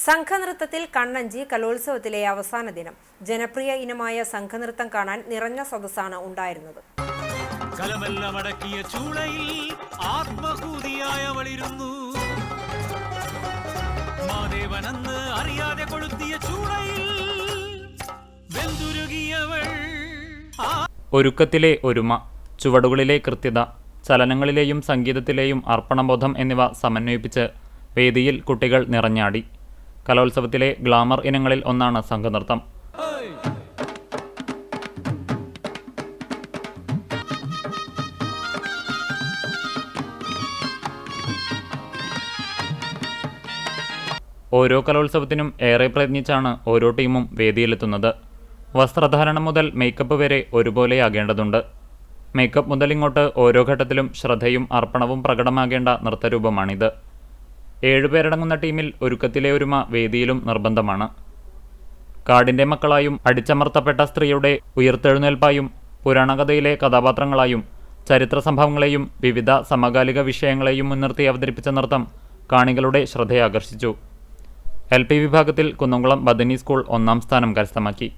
സംഘനൃത്തത്തിൽ കണ്ണഞ്ചി കലോത്സവത്തിലെ അവസാന ദിനം. ജനപ്രിയ ഇനമായ സംഘനൃത്തം കാണാൻ നിറഞ്ഞ സദസ്സാണ് ഉണ്ടായിരുന്നത്. ഒരുക്കത്തിലെ ഒരുമ, ചുവടുകളിലെ കൃത്യത, ചലനങ്ങളിലെയും സംഗീതത്തിലെയും അർപ്പണബോധം എന്നിവ സമന്വയിപ്പിച്ച് വേദിയിൽ കുട്ടികൾ നിറഞ്ഞാടി. കലോത്സവത്തിലെ ഗ്ലാമർ ഇനങ്ങളിൽ ഒന്നാണ് സംഘനൃത്തം. ഓരോ കലോത്സവത്തിനും ഏറെ പ്രയത്നിച്ചാണ് ഓരോ ടീമും വേദിയിലെത്തുന്നത്. വസ്ത്രധാരണം മുതൽ മേക്കപ്പ് വരെ ഒരുപോലെയാകേണ്ടതുണ്ട്. മേക്കപ്പ് മുതൽ ഇങ്ങോട്ട് ഓരോ ഘട്ടത്തിലും ശ്രദ്ധയും അർപ്പണവും പ്രകടമാകേണ്ട നൃത്തരൂപമാണിത്. 7 പേരടങ്ങുന്ന ടീമിൽ ഒരുക്കത്തിലെ ഒരുമ വേദിയിലും നിർബന്ധമാണ്. കാടിൻ്റെ മക്കളായും അടിച്ചമർത്തപ്പെട്ട സ്ത്രീയുടെ ഉയർത്തെഴുന്നേൽപ്പായും പുരാണകഥയിലെ കഥാപാത്രങ്ങളായും ചരിത്ര സംഭവങ്ങളെയും വിവിധ സമകാലിക വിഷയങ്ങളെയും മുൻനിർത്തി അവതരിപ്പിച്ച നൃത്തം കാണികളുടെ ശ്രദ്ധയാകർഷിച്ചു. LP വിഭാഗത്തിൽ കുന്നംകുളം ബദനി സ്കൂൾ 1ാം സ്ഥാനം കരസ്ഥമാക്കി.